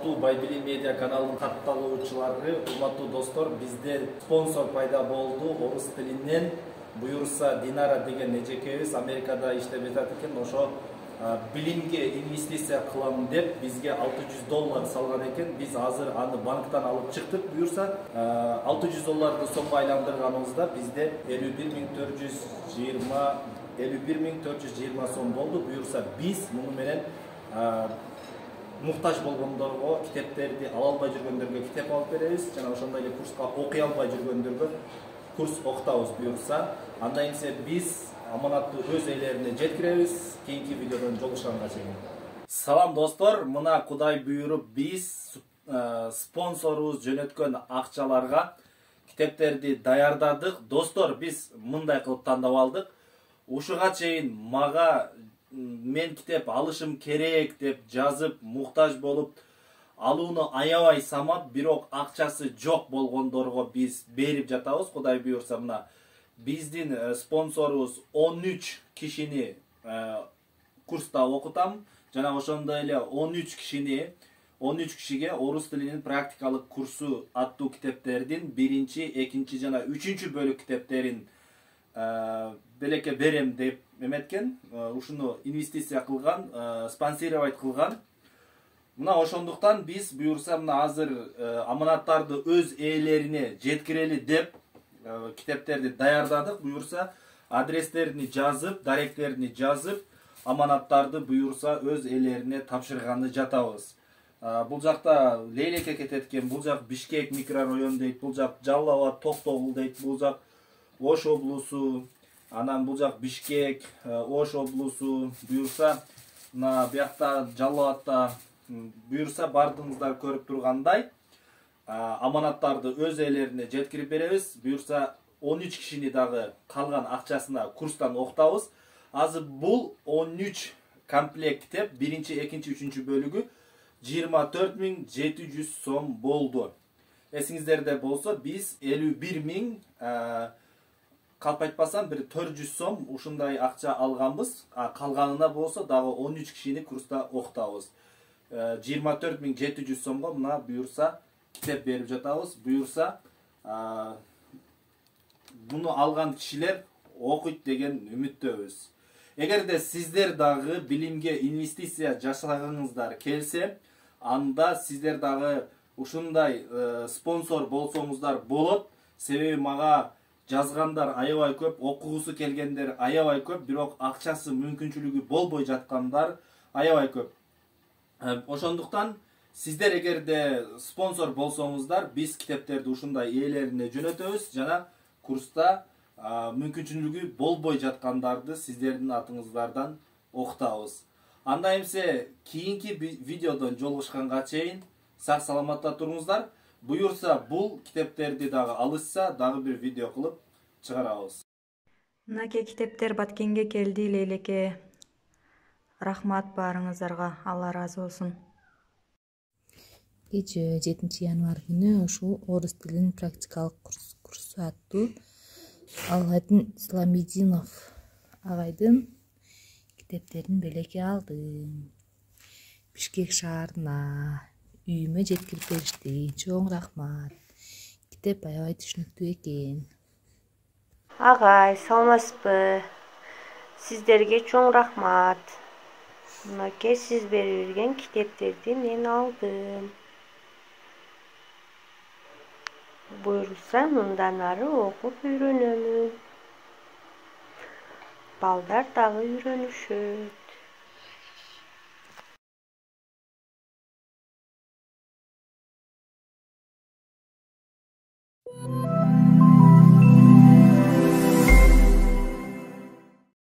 урматтуу Байбилим медиа каналынын катталуучулары, урматтуу достор, бизде спонсор пайда болду. Орус тилинен буюрса Динара деген эжекебиз Америкада иштеп жатат экен. Ошо билимге инвестиция кылам деп бизге $600 салган экен. Биз азыр аны банктан алып чыктык. Буюрса $600 сомго айландырганыбызда бизде 51.420 сом болду. Буюрса биз муну менен муктаж болгондорго, китептерди ала албай жүргөндөргө китеп алып беребиз, жана ошондой эле курска окуй албай жүргөндөргө курс окутабыз. Буюрса анда эмсе биз аманатты өз ээлерине жеткиребиз. Кийинки видеодон жолугушканга чейин. Салам достор, мына Кудай буйруп биз спонсорубуз жөнөткөн акчаларга китептерди даярдадык. Достор, биз мындай кылып тандап алдык. Ушуга чейин мага мен китеп алышым керек деп жазып, муктаж болуп, алууну аябай самап, бирок акчасы жок болгондорго биз берип жатабыз. Кудай буйрса, мына биздин спонсорубуз 13 кишини курста окутам, жана ошондой эле 13 кишиге орус тилинин практикалык курсу аттуу китептердин 1, 2 жана 3 бөлүк китептерин белекке берем деп эметкен, ушуну инвестиция кылган, спонсировать кылган. Мына ошондуктан биз буюрса мына азыр аманаттарды өз ээлерине жеткирели деп китептерди даярдадык. Буюрса адрестерини жазып, даректерини жазып, аманаттарды буюрса өз ээлерине тапшырганды жатабыз. Бул жакта Лейлекке кетет экен, бул жак Бишкек микрорайон дейт, бул жак Жалал Абад Токтогул дейт, бул жак Ош облусу, анан бул жак Бишкек, Ош облусу, буюрса мына биякта Жалал Абадта буюрса бардыңыздар көрүп тургандай аманаттарды өз ээлерине жеткирип беребиз. Буюрса 13 кишини дагы калган акчасына курстан окутабыз. Азыр бул 13 комплект китеп, 1, 2, 3 бөлүгү 24.700 сом болду. Эсиңиздерде болсо биз 51.000 калп айтпасам 400 сом ушундай акча алганбыз. Калганына болсо дагы 13 кишини курста окутабыз. 24.700 сомго мына буюрса китеп берип жатабыз. Буюрса буну алган кишилер окуйт деген үмүттөбүз. Эгерде сиздер дагы билимге инвестиция жасаганыңыздар келсе, анда сиздер дагы ушундай спонсор болсоңуздар болот. Себеби мага жазгандар аябай көп, окугусу келгендер аябай көп, бирок акчасы мүмкүнчүлүгү болбой жаткандар аябай көп. Ошондуктан сиздер эгерде спонсор болсоңуздар, биз китептерди ушундай ээлерине жөнөтөбүз, жана курста мүмкүнчүлүгү болбой жаткандарды сиздердин атыңыздардан окутабыз. Анда эмсе кийинки видеодон жолугушканга чейин сак саламатта туруңуздар. Буюрса бул китептерди дагы алышса, дагы бир видео кылып чыгарабыз. Мынакей китептер Баткенге келди, Лейлеке. Рахмат баарыңыздарга, Алла разы болсун. Кечээ 7 январь күнү ушул орус тилинин практикалык курсу аттуу Алгадин Исламидинов агайдын китептерин белекке алдым. Бишкек шаарына үйүмө жеткирип беришти. Чоң рахмат. Китеп аябай түшүнүктүү экен. Агай, саламатсызбы? Сиздерге чоң рахмат. Мынакей сиз берип берген китептерди мен алдым. Буйрса мындан ары окуп үйрөнөмүн. Балдар дагы үйрөнүшөт.